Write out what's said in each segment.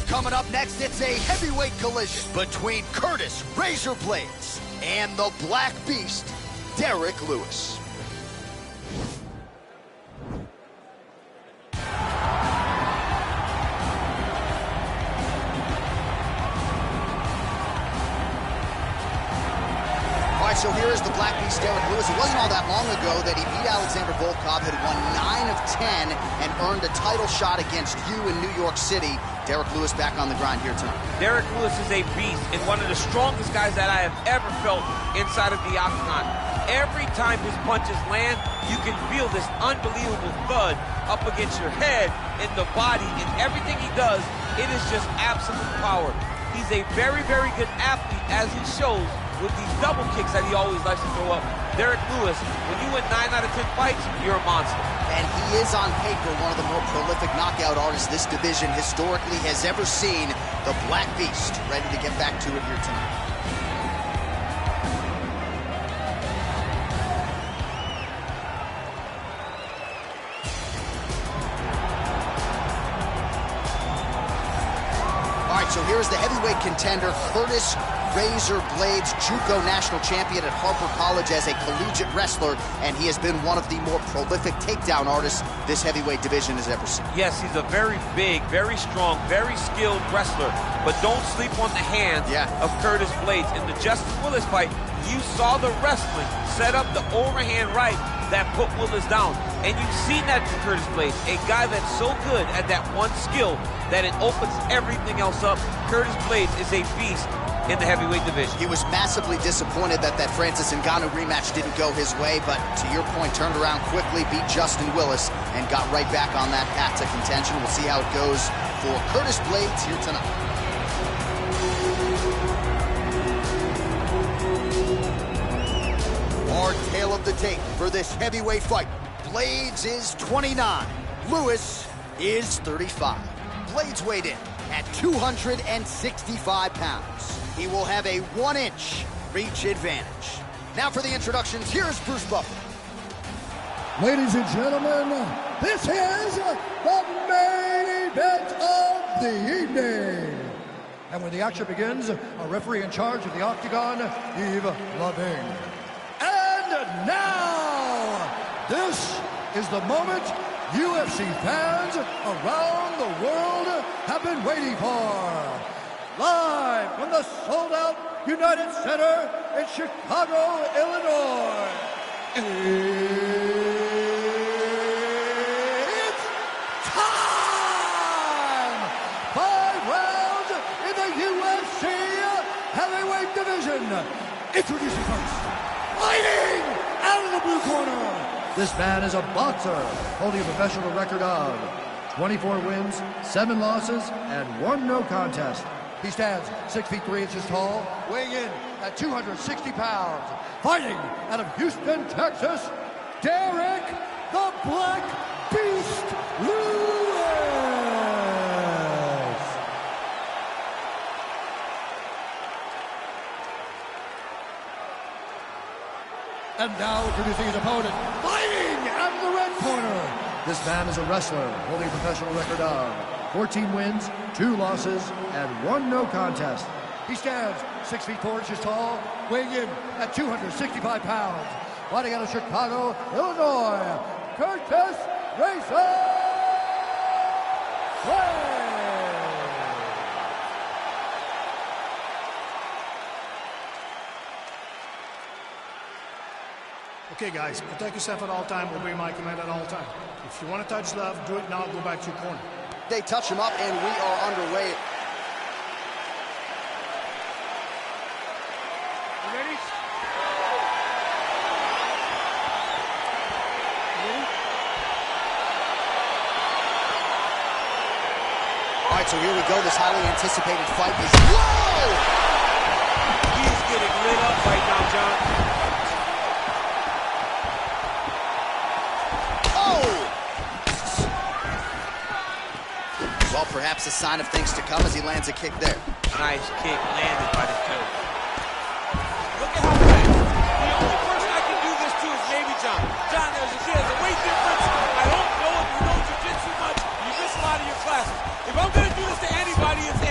Coming up next, it's a heavyweight collision between Curtis Razor Blaydes and the Black Beast, Derrick Lewis. All right, so here is the Black Beast, Derrick Lewis. It wasn't all that long ago that he beat Alexander Volkov, had won 9 of 10, and earned a title shot against you in New York City. Derrick Lewis back on the grind here tonight. Derrick Lewis is a beast and one of the strongest guys that I have ever felt inside of the octagon. Every time his punches land, you can feel this unbelievable thud up against your head, in the body, and everything he does, it is just absolute power. He's a very, very good athlete, as he shows with these double kicks that he always likes to throw up. Derrick Lewis, when you win 9 out of 10 fights, you're a monster. And he is on paper one of the more prolific knockout artists this division historically has ever seen. The Black Beast, ready to get back to it here tonight. All right, so here's the heavyweight contender, Curtis Razor Blaydes, JUCO national champion at Harper College as a collegiate wrestler, and he has been one of the more prolific takedown artists this heavyweight division has ever seen. Yes, he's a very big, very strong, very skilled wrestler, but don't sleep on the hands of Curtis Blaydes. In the Justin Willis fight, you saw the wrestling set up the overhand right that put Willis down, and you've seen that from Curtis Blaydes, a guy that's so good at that one skill that it opens everything else up. Curtis Blaydes is a beast in the heavyweight division. He was massively disappointed that Francis Ngannou rematch didn't go his way, but to your point, turned around quickly, beat Justin Willis, and got right back on that path to contention. We'll see how it goes for Curtis Blaydes here tonight. Our tale of the tape for this heavyweight fight. Blaydes is 29. Lewis is 35. Blaydes weighed in at 265 pounds. He will have a 1-inch reach advantage. Now for the introductions, here's Bruce Buffer. Ladies and gentlemen, this is the main event of the evening. And when the action begins, our referee in charge of the Octagon, Yves Lavigne. And now, this is the moment UFC fans around the world have been waiting for. Live from the sold-out United Center in Chicago, Illinois. It's time! 5 rounds in the UFC heavyweight division. Introducing first, fighting out of the blue corner. This man is a boxer, holding a professional record of 24 wins, 7 losses, and 1 no contest. He stands 6 feet 3 inches tall, weighing in at 260 pounds. Fighting out of Houston, Texas, Derrick the Black Beast Lewis. And now introducing his opponent, fighting out of the red corner. This man is a wrestler, holding a professional record of 14 wins, 2 losses, and 1 no contest. He stands 6 feet 4 inches tall, weighing in at 265 pounds. Fighting out of Chicago, Illinois, Curtis Razor Blaydes. Okay, guys, protect yourself at all time. Obey my command at all time. If you want to touch love, do it now. Go back to your corner. They touch him up, and we are underway. You ready? All right, so here we go. This highly anticipated fight is... Whoa! He's getting lit up right now, John. Well, perhaps a sign of things to come as he lands a kick there. Nice kick landed by the coach. Look at how fast. The only person I can do this to is maybe John. John, there's a weight difference. I don't know if you know jiu-jitsu much. You miss a lot of your classes. If I'm going to do this to anybody, it's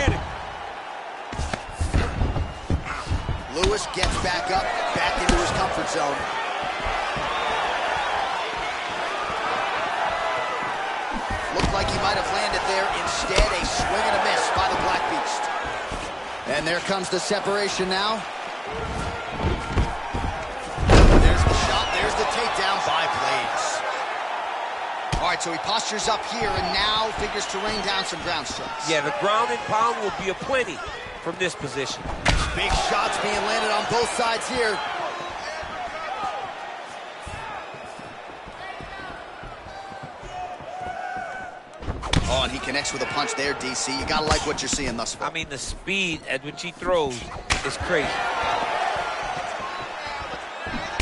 Looked like he might have landed there. Instead, a swing and a miss by the Black Beast. And there comes the separation now. There's the shot. There's the takedown by Blaydes. All right, so he postures up here and now figures to rain down some ground strikes. Yeah, the ground and pound will be aplenty from this position. Big shots being landed on both sides here. Oh, and he connects with a punch there, DC. You gotta like what you're seeing thus far. I mean, the speed at which he throws is crazy.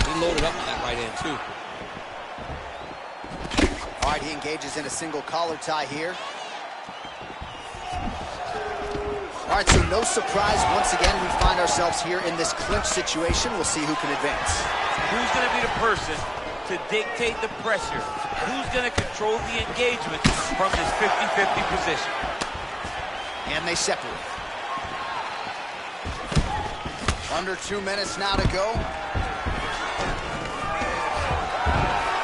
He loaded up on that right hand, too. All right, he engages in a single collar tie here. All right, so no surprise. Once again, we find ourselves here in this clinch situation. We'll see who can advance. Who's going to be the person to dictate the pressure? Who's going to control the engagement from this 50-50 position? And they separate. Under 2 minutes now to go.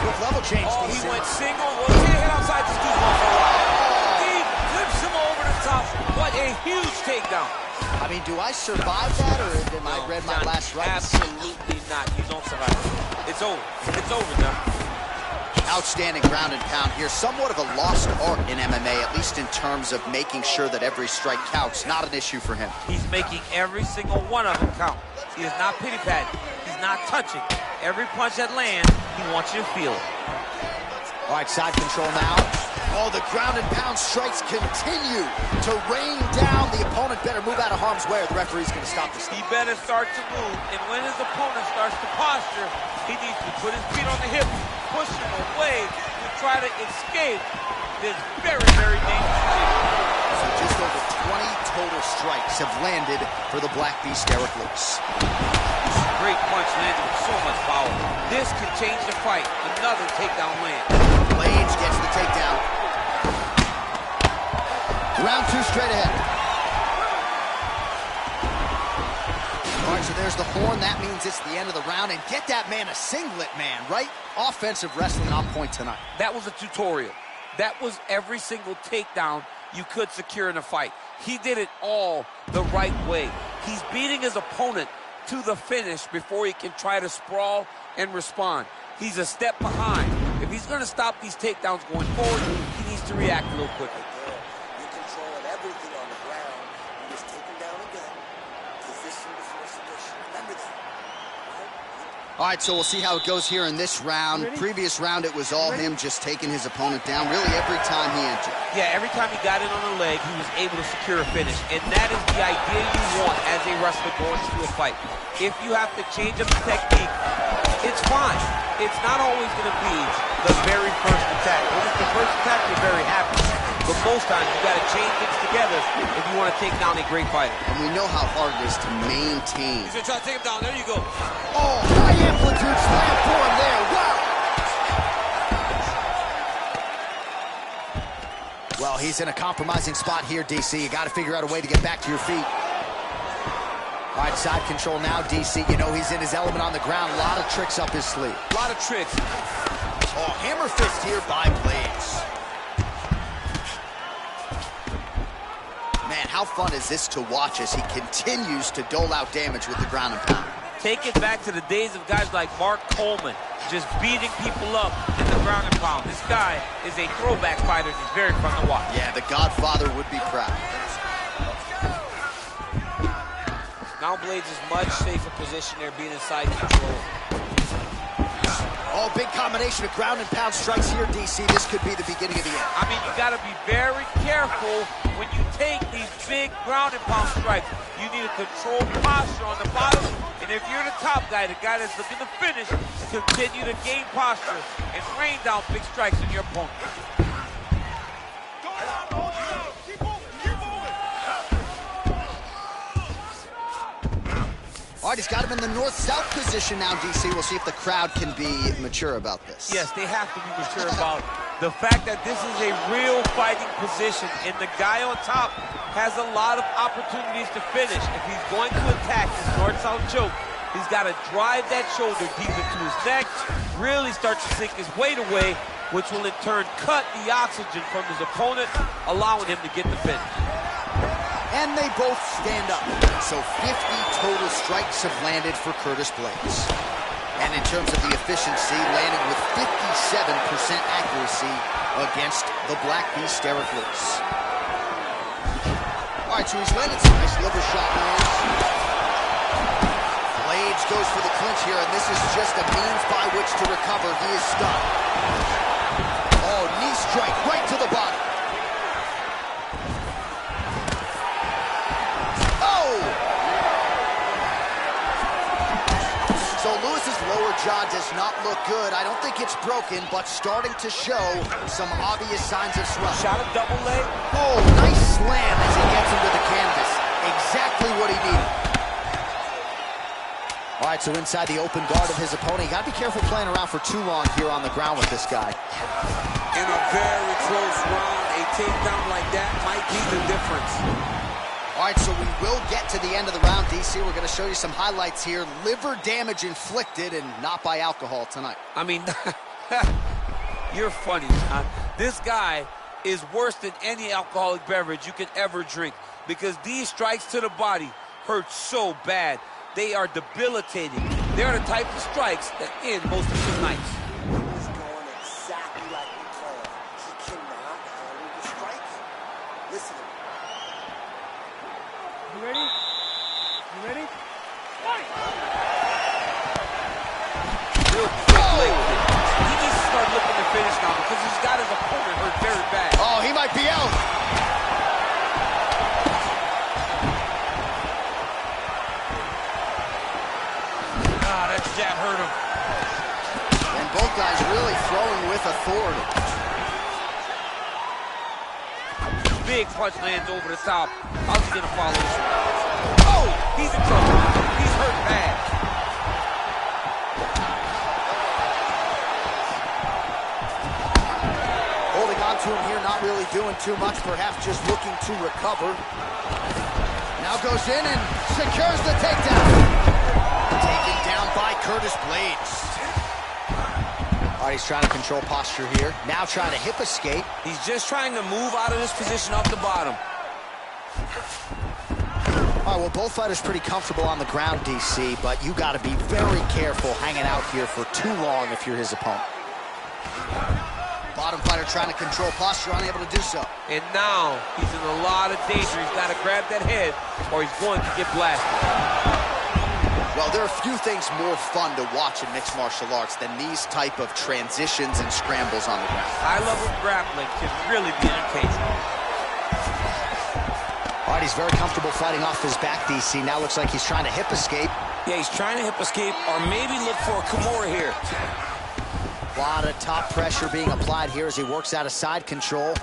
Quick level change. Oh, DC. he went single. Well, he hit outside this dude's one for a while. He flips him over the top. What a huge takedown. I mean, do I survive that, or am I read my last rights? Absolutely not. You don't survive it. It's over. It's over, John. Outstanding ground and pound here. Somewhat of a lost art in MMA, at least in terms of making sure that every strike counts. Not an issue for him. He's making every single one of them count. He is not pity-patting. He's not touching. Every punch that lands, he wants you to feel it. All right, side control now. Oh, the ground and pound strikes continue to rain down. The opponent better move out of harm's way or the referee's going to stop this. He better start to move, and when his opponent starts to posture, he needs to put his feet on the hip, push him away to try to escape this very, very dangerous position. So just over 20 total strikes have landed for the Black Beast, Derrick Lewis. Great punch landed with so much power. This could change the fight. Another takedown land. Blaydes gets the takedown. Round 2 straight ahead. All right, so there's the horn. That means it's the end of the round. And get that man a singlet, man, right? Offensive wrestling on point tonight. That was a tutorial. That was every single takedown you could secure in a fight. He did it all the right way. He's beating his opponent to the finish before he can try to sprawl and respond. He's a step behind. If he's going to stop these takedowns going forward, he needs to react a little quicker. You controlling everything on the ground. You just take him down again. Position before submission. Remember that. All right, so we'll see how it goes here in this round. Previous round, it was all him just taking his opponent down really every time he entered. Yeah, every time he got in on the leg, he was able to secure a finish. And that is the idea you want as a wrestler going into a fight. If you have to change up the technique, it's fine. It's not always going to be the very first attack. When it's the first attack, you're very happy. But most times, you got to change things together if you want to take down a great fighter. And we know how hard it is to maintain. He's going to try to take him down. There you go. Oh, high amplitude slam for him there. Wow. Well, he's in a compromising spot here, DC. You got to figure out a way to get back to your feet. All right, side control now, DC. You know he's in his element on the ground. A lot of tricks up his sleeve. A lot of tricks. Oh, hammer fist here by Blaydes. Man, how fun is this to watch as he continues to dole out damage with the ground and pound? Take it back to the days of guys like Mark Coleman, just beating people up in the ground and pound. This guy is a throwback fighter, and he's very fun to watch. Yeah, the Godfather would be proud. Now Blaydes is much safer position there, being in side control. Oh, big combination of ground and pound strikes here, DC. This could be the beginning of the end. I mean, you got to be very careful when you take these big ground and pound strikes. You need a controlled posture on the bottom, and if you're the top guy, the guy that's looking to finish, continue to gain posture and rain down big strikes on your opponent. All right, he's got him in the north-south position now, DC. We'll see if the crowd can be mature about this. Yes, they have to be mature about the fact that this is a real fighting position, and the guy on top has a lot of opportunities to finish. If he's going to attack this north-south choke, He's got to drive that shoulder deep into his neck, really start to sink his weight away, which will in turn cut the oxygen from his opponent, allowing him to get the finish. And they both stand up. So 50 total strikes have landed for Curtis Blaydes. And in terms of the efficiency, landing with 57% accuracy against the Black Beast, Derrick Lewis. All right, so he's landed some nice liver shot moves. Blaydes goes for the clinch here, and this is just a means by which to recover. He is stunned. Oh, knee strike right to the body. So Lewis's lower jaw does not look good. I don't think it's broken, but starting to show some obvious signs of swelling. Shot a double leg. Oh, nice slam as he gets him to the canvas. Exactly what he needed. All right, so inside the open guard of his opponent. You got to be careful playing around for too long here on the ground with this guy. In a very close round, a takedown like that might be the difference. All right, so we will get to the end of the round, DC. We're going to show you some highlights here. Liver damage inflicted, and not by alcohol tonight. I mean, you're funny, John. This guy is worse than any alcoholic beverage you could ever drink, because these strikes to the body hurt so bad. They are debilitating. They're the type of strikes that end most people's nights. He's going exactly like we planned. He cannot handle the strikes. Listen to him. You ready? You ready? Fight! Real quick leg kick. He needs to start looking to finish now because he's got his opponent hurt very bad. Oh, he might be out. Ah, that jab hurt him. And both guys really throwing with authority. Big punch lands over the top. How's he gonna follow this? Oh, he's in trouble. He's hurt bad. Holding on to him here, not really doing too much, perhaps just looking to recover. Now goes in and secures the takedown. Taken down by Curtis Blaydes. All right, he's trying to control posture here. Now trying to hip escape. He's just trying to move out of this position off the bottom. All right, well, both fighters pretty comfortable on the ground, DC, but you got to be very careful hanging out here for too long if you're his opponent. Bottom fighter trying to control posture, unable to do so. And now he's in a lot of danger. He's got to grab that head or he's going to get blasted. Well, there are few things more fun to watch in mixed martial arts than these type of transitions and scrambles on the ground. High-level grappling can really be entertaining. All right, he's very comfortable fighting off his back, DC. Now looks like he's trying to hip escape. Yeah, he's trying to hip escape or maybe look for a Kimura here. A lot of top pressure being applied here as he works out of side control.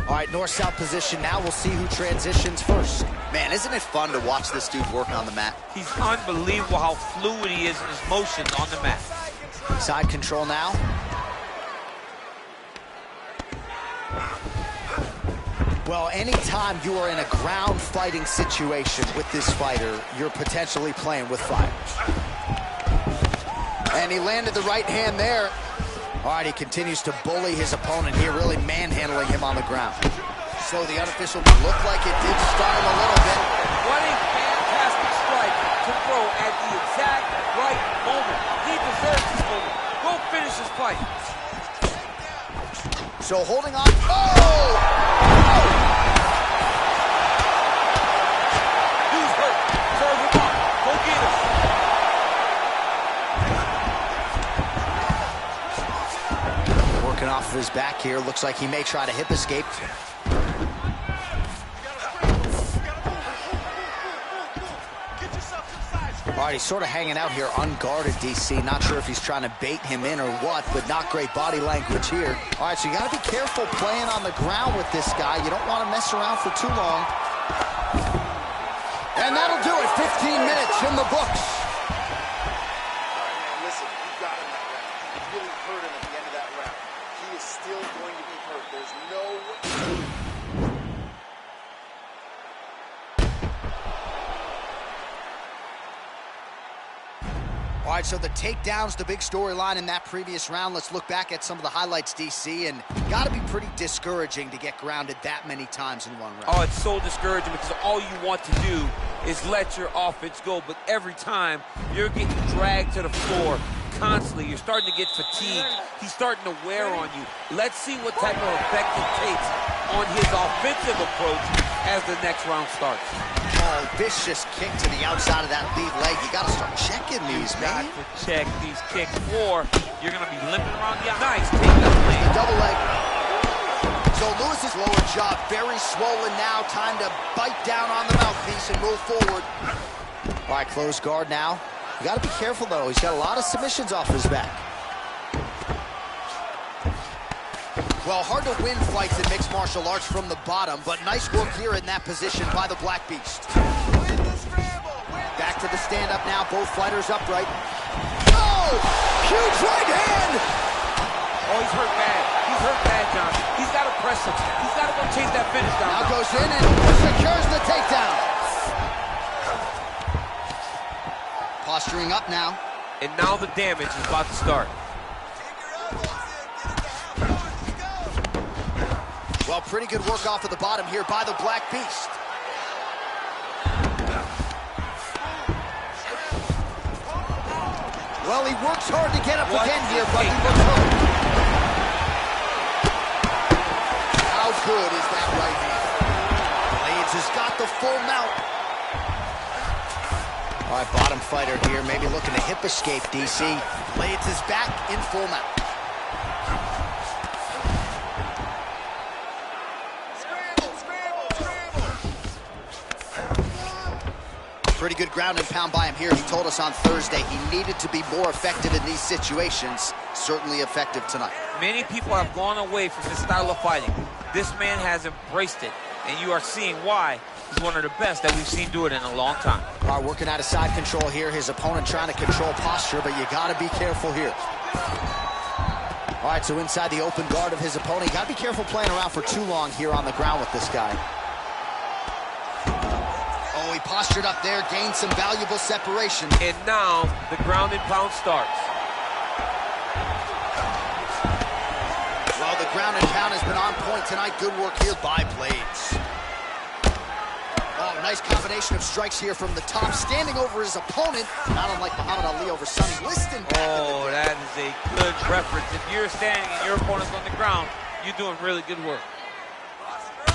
All right, north-south position now. We'll see who transitions first. Man, isn't it fun to watch this dude work on the mat? He's unbelievable how fluid he is in his motions on the mat. Side control now. Well, anytime you are in a ground fighting situation with this fighter, you're potentially playing with fire. And he landed the right hand there. All right, he continues to bully his opponent here, really manhandling him on the ground. So the unofficial looked like it did stun him a little bit. What a fantastic strike to throw at the exact right moment. He deserves this moment. Go finish his fight. So holding on. Oh! He's hurt. Serve him up. Go get him. Working off of his back here. Looks like he may try to hip escape. All right, he's sort of hanging out here unguarded, DC. Not sure if he's trying to bait him in or what, but not great body language here. All right, so you got to be careful playing on the ground with this guy. You don't want to mess around for too long. And that'll do it. 15 minutes in the books. Listen, you got him that round. You really hurt him at the end of that round. He is still going to be hurt. There's no way. All right, so the takedown's the big storyline in that previous round. Let's look back at some of the highlights, DC, and got to be pretty discouraging to get grounded that many times in one round. Oh, it's so discouraging because all you want to do is let your offense go, but every time you're getting dragged to the floor constantly. You're starting to get fatigued. He's starting to wear on you. Let's see what type of effect it takes on his offensive approach as the next round starts. Oh, vicious kick to the outside of that lead leg. You got to start checking these, man. You got to check these kicks, or you're going to be limping around the outside. Nice, take that leg. Double leg. So Lewis's lower jaw very swollen now. Time to bite down on the mouthpiece and move forward. All right, close guard now. You got to be careful, though. He's got a lot of submissions off his back. Well, hard to win fights in mixed martial arts from the bottom, but nice work here in that position by the Black Beast. Back to the stand-up now. Both fighters upright. Oh! Huge right hand! Oh, he's hurt bad. He's hurt bad, John. He's got to press him. He's got to go chase that finish down. Now goes in and secures the takedown. Posturing up now. And now the damage is about to start. Well, pretty good work off of the bottom here by the Black Beast. Well, he works hard to get up again here, but he looks hurt. How good is that right hand? Blaydes has got the full mount. All right, bottom fighter here, maybe looking to hip escape, DC. Blaydes is back in full mount. Pretty good ground and pound by him here. He told us on Thursday he needed to be more effective in these situations. Certainly effective tonight. Many people have gone away from this style of fighting. This man has embraced it, and you are seeing why he's one of the best that we've seen do it in a long time. All right, working out of side control here. His opponent trying to control posture, but you got to be careful here. All right, so inside the open guard of his opponent. You got to be careful playing around for too long here on the ground with this guy. Oh, he postured up there, gained some valuable separation. And now the ground and pound starts. Well, the ground and pound has been on point tonight. Good work here by Blaydes. Oh, nice combination of strikes here from the top, standing over his opponent. Not unlike Muhammad Ali over Sonny Liston. Oh, that is a good reference. If you're standing and your opponent's on the ground, you're doing really good work.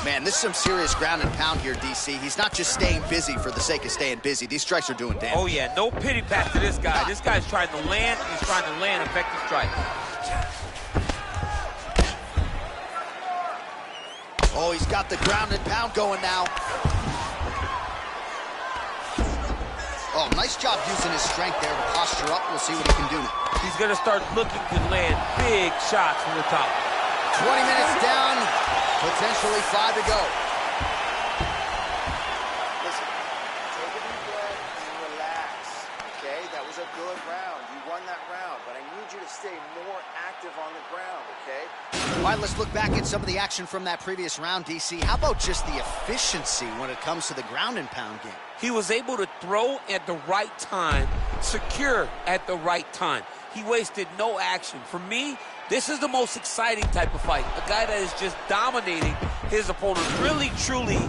Man, this is some serious ground and pound here, DC. He's not just staying busy for the sake of staying busy. These strikes are doing damage. Oh, yeah, no pity pat to this guy. This guy's trying to land, and he's trying to land effective strikes. Oh, he's got the ground and pound going now. Oh, nice job using his strength there to posture up. We'll see what he can do now. He's going to start looking to land big shots from the top. 20 minutes down, potentially 5 to go. Listen, take a deep breath and relax, okay? That was a good round. You won that round, but I need you to stay more active on the ground, okay? All right, let's look back at some of the action from that previous round, DC. How about just the efficiency when it comes to the ground and pound game? He was able to throw at the right time, secure at the right time. He wasted no action. For me, this is the most exciting type of fight. A guy that is just dominating his opponent, really, truly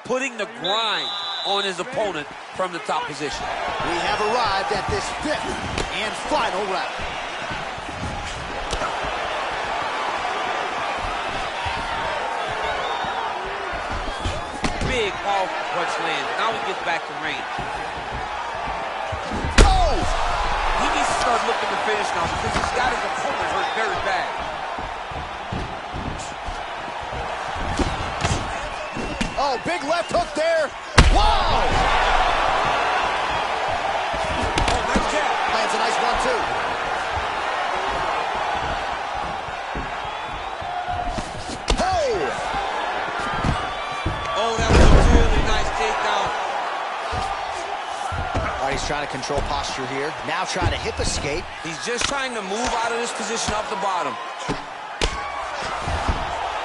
putting the grind on his opponent from the top position. We have arrived at this 5th and final round. Big, powerful punch lands. Now he gets back to range. Oh! He needs to start looking to finish now because he's got his opponent hurt very bad. Oh, big left hook there. Wow! Oh, nice jab. Lands a nice one, too. Oh, that was a really nice takedown. All right, he's trying to control posture here. Now trying to hip escape. He's just trying to move out of this position off the bottom.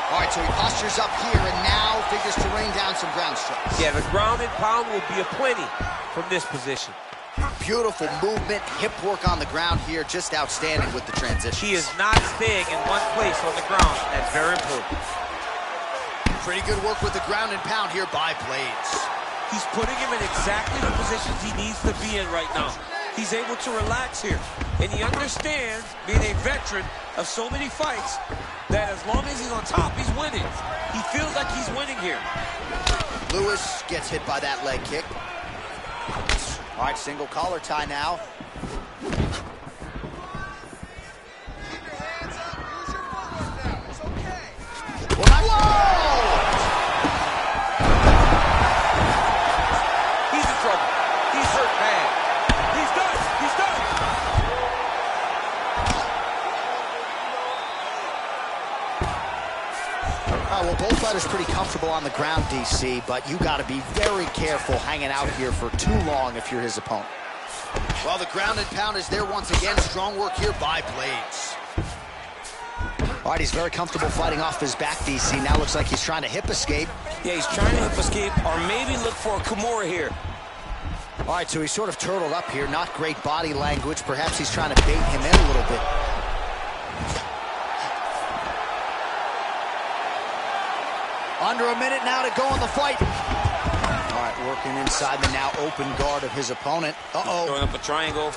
All right, so he postures up here and now figures to rain down some ground strikes. Yeah, the ground and pound will be aplenty from this position. Beautiful movement, hip work on the ground here, just outstanding with the transition. He is not staying in one place on the ground. That's very important. Pretty good work with the ground and pound here by Blaydes. He's putting him in exactly the positions he needs to be in right now. He's able to relax here. And he understands, being a veteran of so many fights, that as long as he's on top, he's winning. He feels like he's winning here. Lewis gets hit by that leg kick. All right, single collar tie now. Keep your hands up. Use your footwork now. It's okay. Whoa! He's in trouble. He's hurt bad. He's done. He's done. Well, both fighters pretty comfortable on the ground, DC, but you got to be very careful hanging out here for too long if you're his opponent. Well, the ground and pound is there once again. Strong work here by Blaydes. All right, he's very comfortable fighting off his back, DC. Now looks like he's trying to hip escape. Yeah, he's trying to hip escape or maybe look for a Kimura here. All right, so he's sort of turtled up here. Not great body language. Perhaps he's trying to bait him in a little bit. Under a minute now to go in the fight. All right, working inside the now open guard of his opponent. Uh-oh. Throwing up a triangle.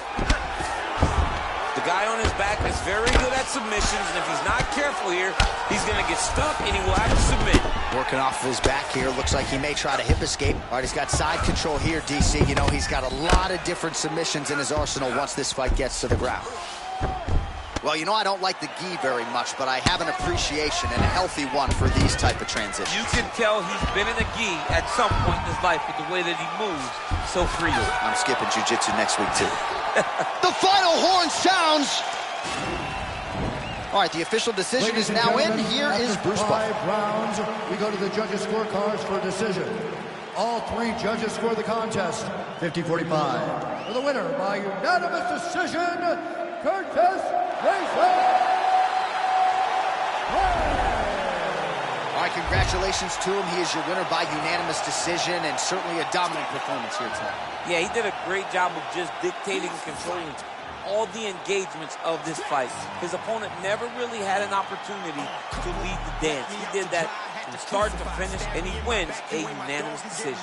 The guy on his back is very good at submissions, and if he's not careful here, he's going to get stuck, and he will have to submit. Working off of his back here. Looks like he may try to hip escape. All right, he's got side control here, DC. You know, he's got a lot of different submissions in his arsenal once this fight gets to the ground. Well, you know, I don't like the gi very much, but I have an appreciation and a healthy one for these type of transitions. You can tell he's been in a gi at some point in his life with the way that he moves so freely. I'm skipping jiu-jitsu next week, too. The final horn sounds. All right, the official decision is now in. Here is Bruce Buffer. 5 rounds, we go to the judges' scorecards for decision. All 3 judges score the contest 50-45. For the winner by unanimous decision, Curtis Blaydes. All right, congratulations to him. He is your winner by unanimous decision, and certainly a dominant performance here tonight. Yeah, he did a great job of just dictating and controlling all the engagements of this fight. His opponent never really had an opportunity to lead the dance. He did that from start to finish, and he wins a unanimous decision.